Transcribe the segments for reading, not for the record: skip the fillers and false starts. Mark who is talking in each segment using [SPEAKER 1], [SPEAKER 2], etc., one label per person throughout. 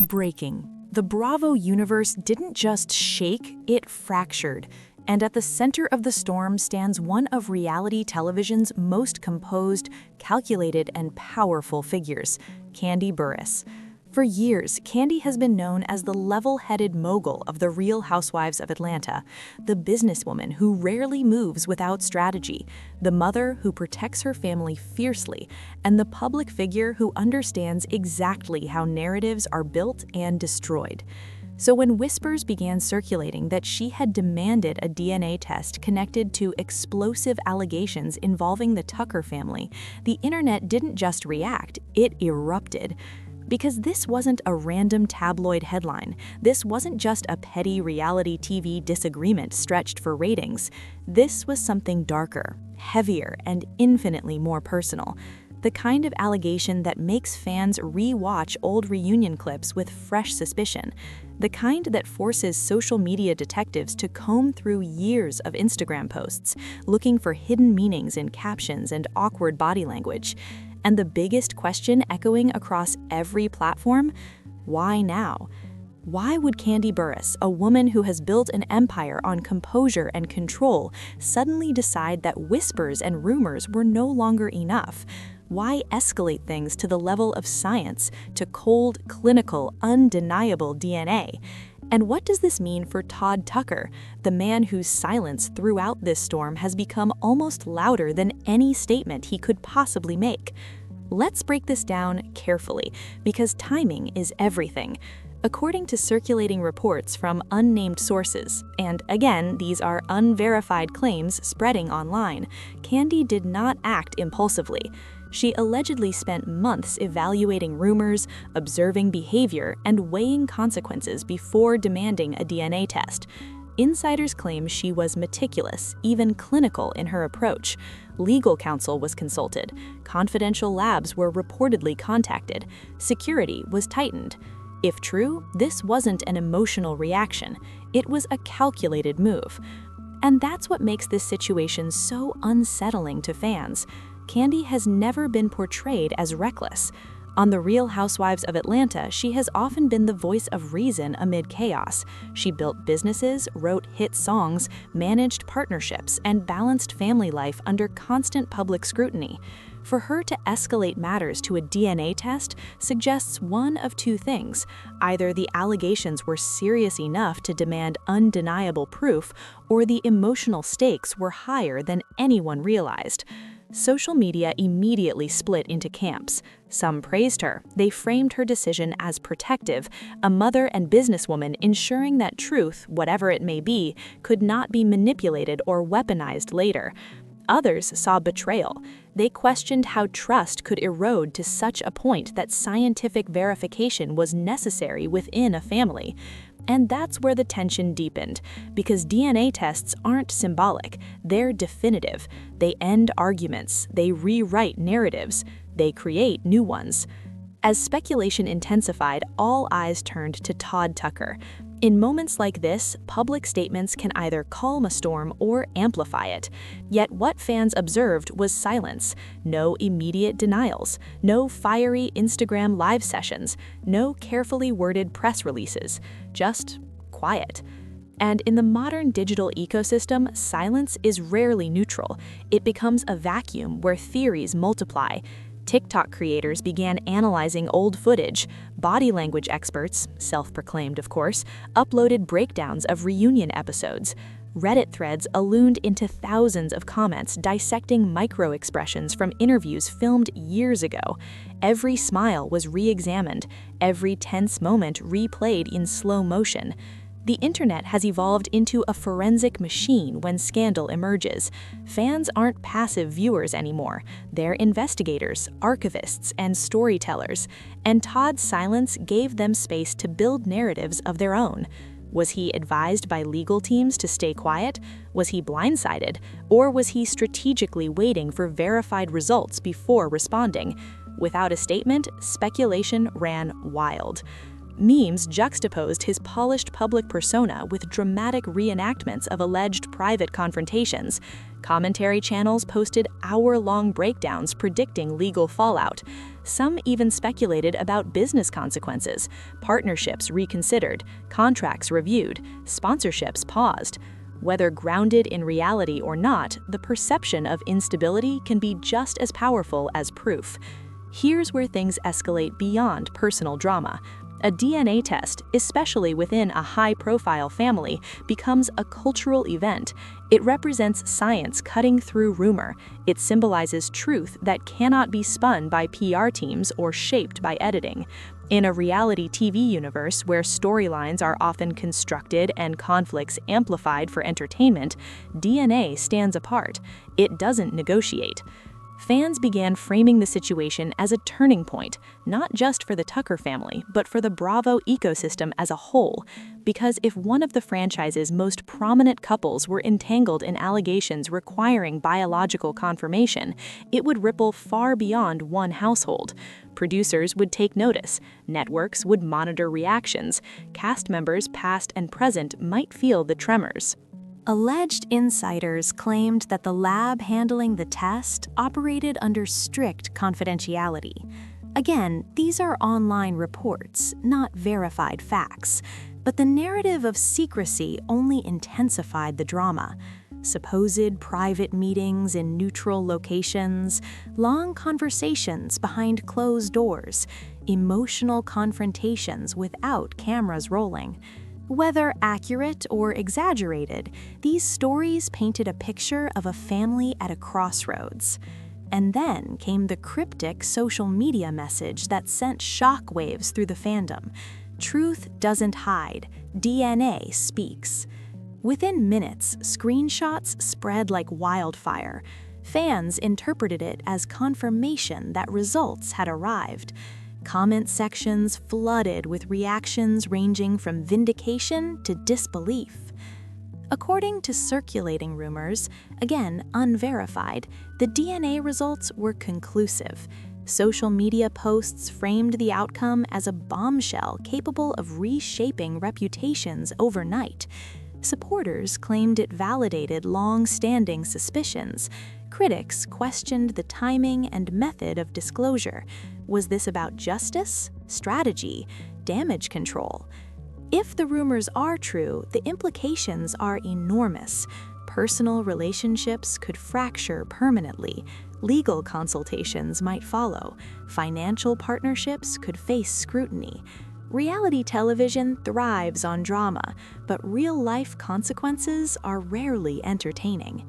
[SPEAKER 1] Breaking. The Bravo universe didn't just shake, it fractured. And at the center of the storm stands one of reality television's most composed, calculated, and powerful figures, Kandi Burruss. For years, Kandi has been known as the level-headed mogul of the Real Housewives of Atlanta, the businesswoman who rarely moves without strategy, the mother who protects her family fiercely, and the public figure who understands exactly how narratives are built and destroyed. So when whispers began circulating that she had demanded a DNA test connected to explosive allegations involving the Tucker family, the internet didn't just react, it erupted. Because this wasn't a random tabloid headline. This wasn't just a petty reality TV disagreement stretched for ratings. This was something darker, heavier, and infinitely more personal. The kind of allegation that makes fans re-watch old reunion clips with fresh suspicion. The kind that forces social media detectives to comb through years of Instagram posts, looking for hidden meanings in captions and awkward body language. And the biggest question echoing across every platform? Why now? Why would Kandi Burruss, a woman who has built an empire on composure and control, suddenly decide that whispers and rumors were no longer enough? Why escalate things to the level of science, to cold, clinical, undeniable DNA? And what does this mean for Todd Tucker, the man whose silence throughout this storm has become almost louder than any statement he could possibly make? Let's break this down carefully, because timing is everything. According to circulating reports from unnamed sources, and again, these are unverified claims spreading online, Kandi did not act impulsively. She allegedly spent months evaluating rumors, observing behavior, and weighing consequences before demanding a DNA test. Insiders claim she was meticulous, even clinical in her approach. Legal counsel was consulted. Confidential labs were reportedly contacted. Security was tightened. If true, this wasn't an emotional reaction. It was a calculated move. And that's what makes this situation so unsettling to fans. Kandi has never been portrayed as reckless. On The Real Housewives of Atlanta, she has often been the voice of reason amid chaos. She built businesses, wrote hit songs, managed partnerships, and balanced family life under constant public scrutiny. For her to escalate matters to a DNA test suggests one of two things. Either the allegations were serious enough to demand undeniable proof, or the emotional stakes were higher than anyone realized. Social media immediately split into camps. Some praised her. They framed her decision as protective, a mother and businesswoman ensuring that truth, whatever it may be, could not be manipulated or weaponized later. Others saw betrayal. They questioned how trust could erode to such a point that scientific verification was necessary within a family. And that's where the tension deepened, because DNA tests aren't symbolic, they're definitive. They end arguments, they rewrite narratives, they create new ones. As speculation intensified, all eyes turned to Todd Tucker. In moments like this, public statements can either calm a storm or amplify it. Yet what fans observed was silence. No immediate denials, no fiery Instagram live sessions, no carefully worded press releases, just quiet. And in the modern digital ecosystem, silence is rarely neutral. It becomes a vacuum where theories multiply. TikTok creators began analyzing old footage. Body language experts, self-proclaimed of course, uploaded breakdowns of reunion episodes. Reddit threads illumined into thousands of comments dissecting micro-expressions from interviews filmed years ago. Every smile was re-examined, every tense moment replayed in slow motion. The internet has evolved into a forensic machine when scandal emerges. Fans aren't passive viewers anymore. They're investigators, archivists, and storytellers. And Todd's silence gave them space to build narratives of their own. Was he advised by legal teams to stay quiet? Was he blindsided? Or was he strategically waiting for verified results before responding? Without a statement, speculation ran wild. Memes juxtaposed his polished public persona with dramatic reenactments of alleged private confrontations. Commentary channels posted hour-long breakdowns predicting legal fallout. Some even speculated about business consequences, partnerships reconsidered, contracts reviewed, sponsorships paused. Whether grounded in reality or not, the perception of instability can be just as powerful as proof. Here's where things escalate beyond personal drama. A DNA test, especially within a high-profile family, becomes a cultural event. It represents science cutting through rumor. It symbolizes truth that cannot be spun by PR teams or shaped by editing. In a reality TV universe where storylines are often constructed and conflicts amplified for entertainment, DNA stands apart. It doesn't negotiate. Fans began framing the situation as a turning point, not just for the Tucker family, but for the Bravo ecosystem as a whole. Because if one of the franchise's most prominent couples were entangled in allegations requiring biological confirmation, it would ripple far beyond one household. Producers would take notice, networks would monitor reactions, cast members past and present might feel the tremors. Alleged insiders claimed that the lab handling the test operated under strict confidentiality. Again, these are online reports, not verified facts, but the narrative of secrecy only intensified the drama. Supposed private meetings in neutral locations, long conversations behind closed doors, emotional confrontations without cameras rolling. Whether accurate or exaggerated, these stories painted a picture of a family at a crossroads. And then came the cryptic social media message that sent shockwaves through the fandom. Truth doesn't hide, DNA speaks. Within minutes, screenshots spread like wildfire. Fans interpreted it as confirmation that results had arrived. Comment sections flooded with reactions ranging from vindication to disbelief. According to circulating rumors, again unverified, the DNA results were conclusive. Social media posts framed the outcome as a bombshell capable of reshaping reputations overnight. Supporters claimed it validated long-standing suspicions. Critics questioned the timing and method of disclosure. Was this about justice, strategy, damage control? If the rumors are true, the implications are enormous. Personal relationships could fracture permanently. Legal consultations might follow. Financial partnerships could face scrutiny. Reality television thrives on drama, but real-life consequences are rarely entertaining.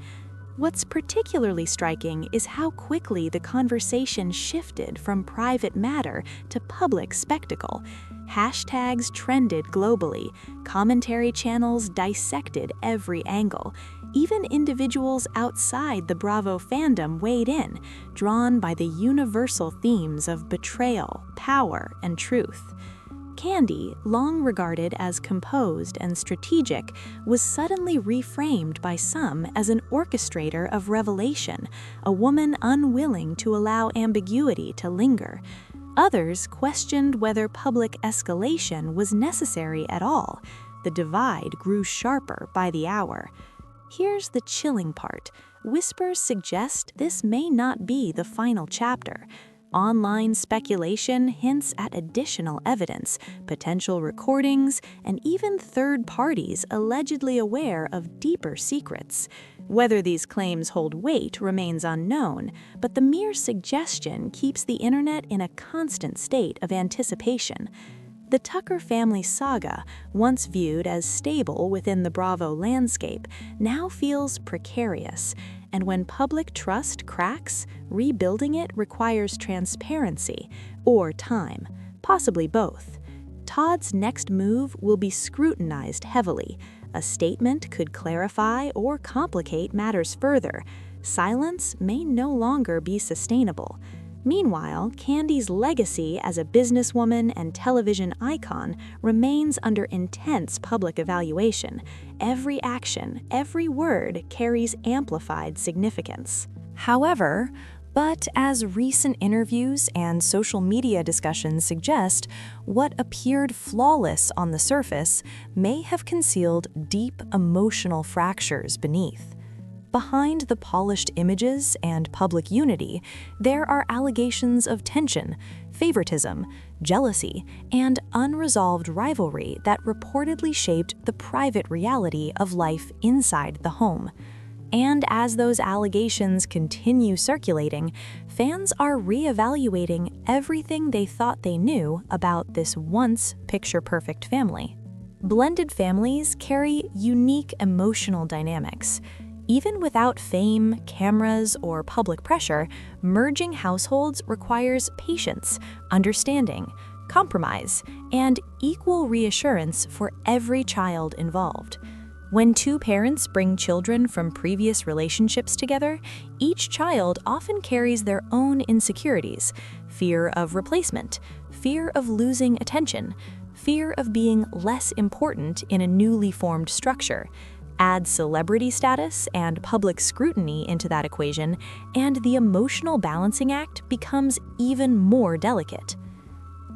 [SPEAKER 1] What's particularly striking is how quickly the conversation shifted from private matter to public spectacle. Hashtags trended globally, commentary channels dissected every angle. Even individuals outside the Bravo fandom weighed in, drawn by the universal themes of betrayal, power, and truth. Kandi, long regarded as composed and strategic, was suddenly reframed by some as an orchestrator of revelation, a woman unwilling to allow ambiguity to linger. Others questioned whether public escalation was necessary at all. The divide grew sharper by the hour. Here's the chilling part. Whispers suggest this may not be the final chapter. Online speculation hints at additional evidence, potential recordings, and even third parties allegedly aware of deeper secrets. Whether these claims hold weight remains unknown, but the mere suggestion keeps the internet in a constant state of anticipation. The Tucker family saga, once viewed as stable within the Bravo landscape, now feels precarious. And when public trust cracks, rebuilding it requires transparency or time, possibly both. Todd's next move will be scrutinized heavily. A statement could clarify or complicate matters further. Silence may no longer be sustainable. Meanwhile, Kandi's legacy as a businesswoman and television icon remains under intense public evaluation. Every action, every word carries amplified significance. However, But as recent interviews and social media discussions suggest, what appeared flawless on the surface may have concealed deep emotional fractures beneath. Behind the polished images and public unity, there are allegations of tension, favoritism, jealousy, and unresolved rivalry that reportedly shaped the private reality of life inside the home. And as those allegations continue circulating, fans are reevaluating everything they thought they knew about this once picture-perfect family. Blended families carry unique emotional dynamics. Even without fame, cameras, or public pressure, merging households requires patience, understanding, compromise, and equal reassurance for every child involved. When two parents bring children from previous relationships together, each child often carries their own insecurities: fear of replacement, fear of losing attention, fear of being less important in a newly formed structure. Add celebrity status and public scrutiny into that equation, and the emotional balancing act becomes even more delicate.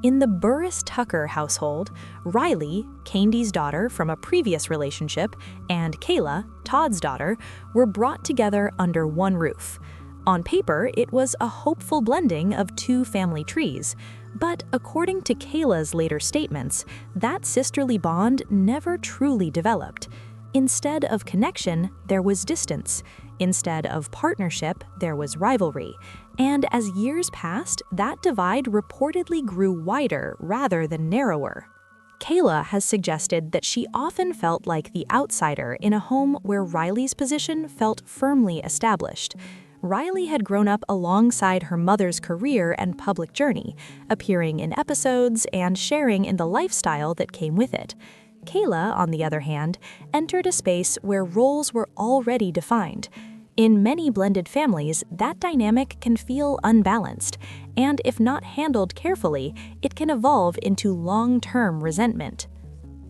[SPEAKER 1] In the Burruss-Tucker household, Riley, Kandi's daughter from a previous relationship, and Kaela, Todd's daughter, were brought together under one roof. On paper, it was a hopeful blending of two family trees, but according to Kaela's later statements, that sisterly bond never truly developed. Instead of connection, there was distance. Instead of partnership, there was rivalry. And as years passed, that divide reportedly grew wider rather than narrower. Kaela has suggested that she often felt like the outsider in a home where Riley's position felt firmly established. Riley had grown up alongside her mother's career and public journey, appearing in episodes and sharing in the lifestyle that came with it. Kaela, on the other hand, entered a space where roles were already defined. In many blended families, that dynamic can feel unbalanced, and if not handled carefully, it can evolve into long-term resentment.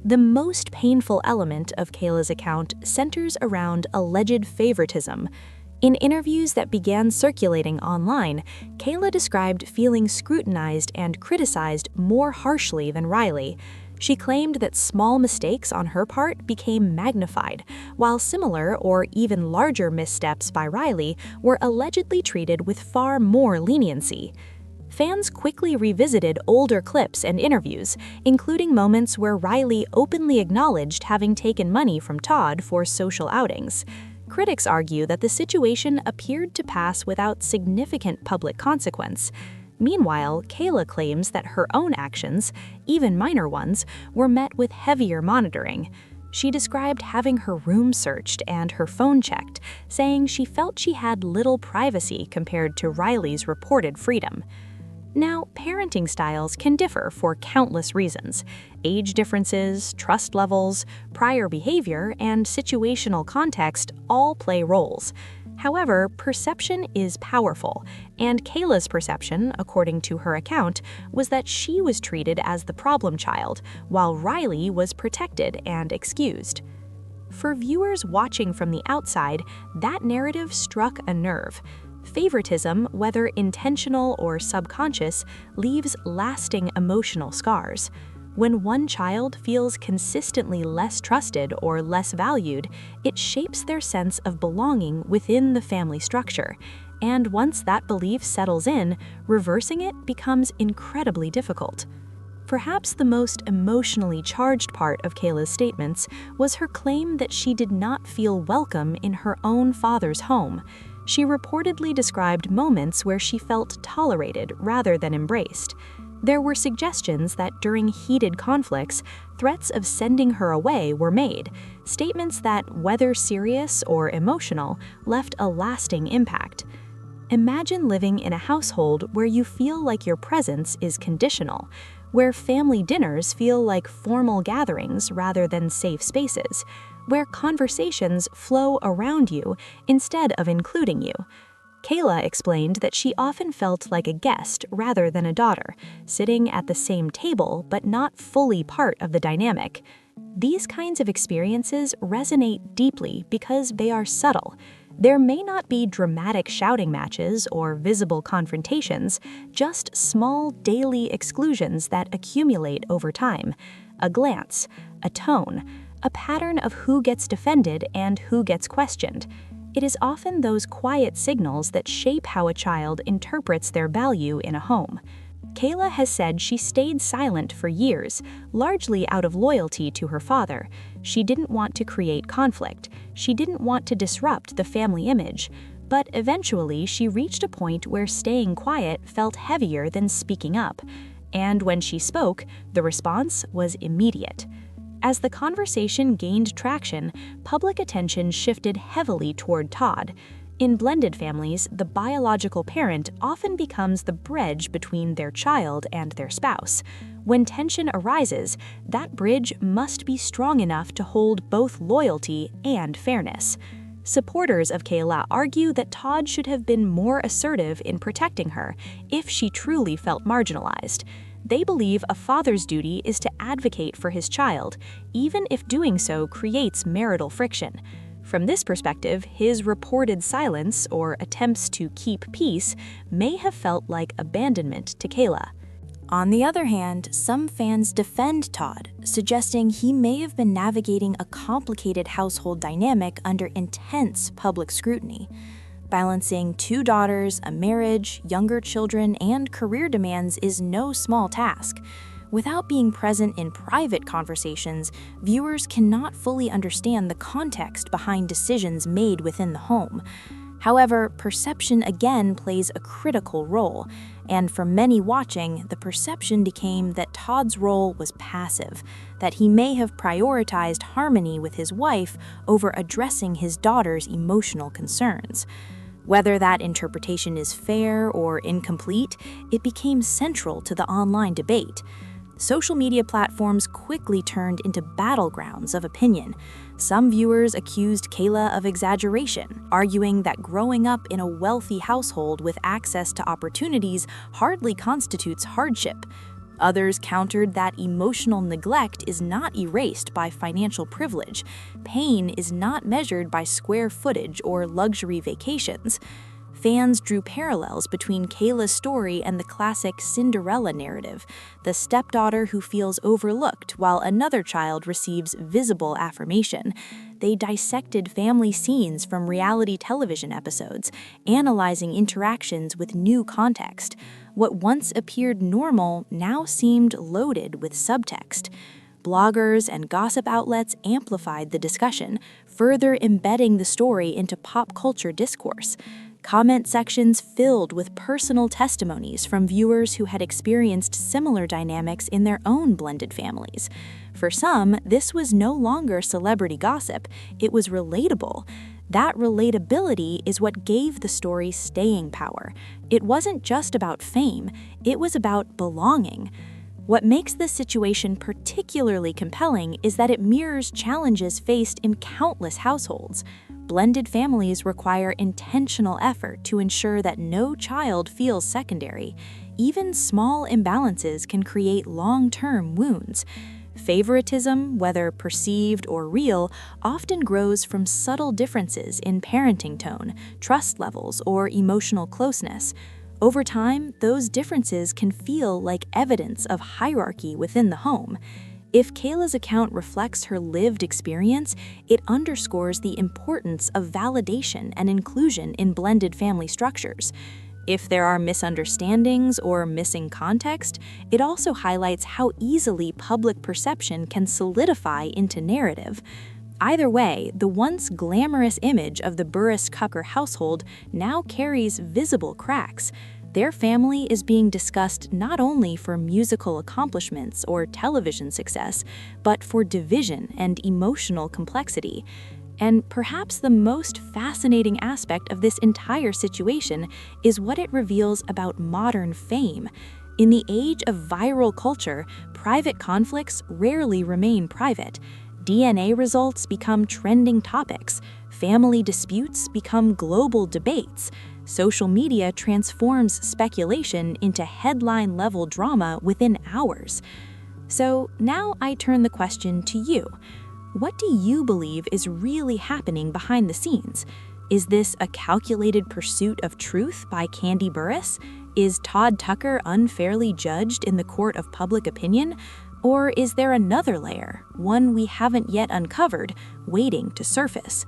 [SPEAKER 1] The most painful element of Kaela's account centers around alleged favoritism. In interviews that began circulating online, Kaela described feeling scrutinized and criticized more harshly than Riley. She claimed that small mistakes on her part became magnified, while similar or even larger missteps by Riley were allegedly treated with far more leniency. Fans quickly revisited older clips and interviews, including moments where Riley openly acknowledged having taken money from Todd for social outings. Critics argue that the situation appeared to pass without significant public consequence. Meanwhile, Kaela claims that her own actions, even minor ones, were met with heavier monitoring. She described having her room searched and her phone checked, saying she felt she had little privacy compared to Riley's reported freedom. Now, parenting styles can differ for countless reasons. Age differences, trust levels, prior behavior, and situational context all play roles. However, perception is powerful, and Kaela's perception, according to her account, was that she was treated as the problem child, while Riley was protected and excused. For viewers watching from the outside, that narrative struck a nerve. Favoritism, whether intentional or subconscious, leaves lasting emotional scars. When one child feels consistently less trusted or less valued, it shapes their sense of belonging within the family structure. And once that belief settles in, reversing it becomes incredibly difficult. Perhaps the most emotionally charged part of Kaela's statements was her claim that she did not feel welcome in her own father's home. She reportedly described moments where she felt tolerated rather than embraced. There were suggestions that during heated conflicts, threats of sending her away were made, statements that, whether serious or emotional, left a lasting impact. Imagine living in a household where you feel like your presence is conditional, where family dinners feel like formal gatherings rather than safe spaces, where conversations flow around you instead of including you. Kaela explained that she often felt like a guest rather than a daughter, sitting at the same table but not fully part of the dynamic. These kinds of experiences resonate deeply because they are subtle. There may not be dramatic shouting matches or visible confrontations, just small daily exclusions that accumulate over time. A glance, a tone, a pattern of who gets defended and who gets questioned. It is often those quiet signals that shape how a child interprets their value in a home. Kaela has said she stayed silent for years, largely out of loyalty to her father. She didn't want to create conflict. She didn't want to disrupt the family image. But eventually, she reached a point where staying quiet felt heavier than speaking up. And when she spoke, the response was immediate. As the conversation gained traction, public attention shifted heavily toward Todd. In blended families, the biological parent often becomes the bridge between their child and their spouse. When tension arises, that bridge must be strong enough to hold both loyalty and fairness. Supporters of Kaela argue that Todd should have been more assertive in protecting her if she truly felt marginalized. They believe a father's duty is to advocate for his child, even if doing so creates marital friction. From this perspective, his reported silence or attempts to keep peace may have felt like abandonment to Kaela. On the other hand, some fans defend Todd, suggesting he may have been navigating a complicated household dynamic under intense public scrutiny. Balancing 2 daughters, a marriage, younger children, and career demands is no small task. Without being present in private conversations, viewers cannot fully understand the context behind decisions made within the home. However, perception again plays a critical role, and for many watching, the perception became that Todd's role was passive, that he may have prioritized harmony with his wife over addressing his daughter's emotional concerns. Whether that interpretation is fair or incomplete, it became central to the online debate. Social media platforms quickly turned into battlegrounds of opinion. Some viewers accused Kaela of exaggeration, arguing that growing up in a wealthy household with access to opportunities hardly constitutes hardship. Others countered that emotional neglect is not erased by financial privilege. Pain is not measured by square footage or luxury vacations. Fans drew parallels between Kaela's story and the classic Cinderella narrative, the stepdaughter who feels overlooked while another child receives visible affirmation. They dissected family scenes from reality television episodes, analyzing interactions with new context. What once appeared normal now seemed loaded with subtext. Bloggers and gossip outlets amplified the discussion, further embedding the story into pop culture discourse. Comment sections filled with personal testimonies from viewers who had experienced similar dynamics in their own blended families. For some, this was no longer celebrity gossip, it was relatable. That relatability is what gave the story staying power. It wasn't just about fame, it was about belonging. What makes this situation particularly compelling is that it mirrors challenges faced in countless households. Blended families require intentional effort to ensure that no child feels secondary. Even small imbalances can create long-term wounds. Favoritism, whether perceived or real, often grows from subtle differences in parenting tone, trust levels, or emotional closeness. Over time, those differences can feel like evidence of hierarchy within the home. If Kaela's account reflects her lived experience, it underscores the importance of validation and inclusion in blended family structures. If there are misunderstandings or missing context, it also highlights how easily public perception can solidify into narrative. Either way, the once glamorous image of the Burruss Tucker household now carries visible cracks. Their family is being discussed not only for musical accomplishments or television success, but for division and emotional complexity. And perhaps the most fascinating aspect of this entire situation is what it reveals about modern fame. In the age of viral culture, private conflicts rarely remain private. DNA results become trending topics. Family disputes become global debates. Social media transforms speculation into headline-level drama within hours. So now I turn the question to you. What do you believe is really happening behind the scenes? Is this a calculated pursuit of truth by Kandi Burruss? Is Todd Tucker unfairly judged in the court of public opinion? Or is there another layer, one we haven't yet uncovered, waiting to surface?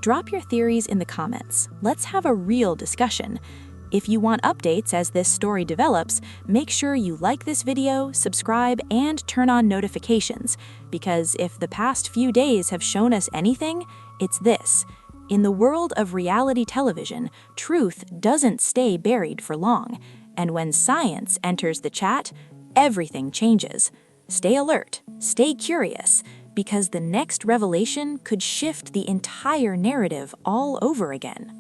[SPEAKER 1] Drop your theories in the comments. Let's have a real discussion. If you want updates as this story develops, make sure you like this video, subscribe, and turn on notifications, because if the past few days have shown us anything, it's this. In the world of reality television, truth doesn't stay buried for long, and when science enters the chat, everything changes. Stay alert, stay curious, because the next revelation could shift the entire narrative all over again.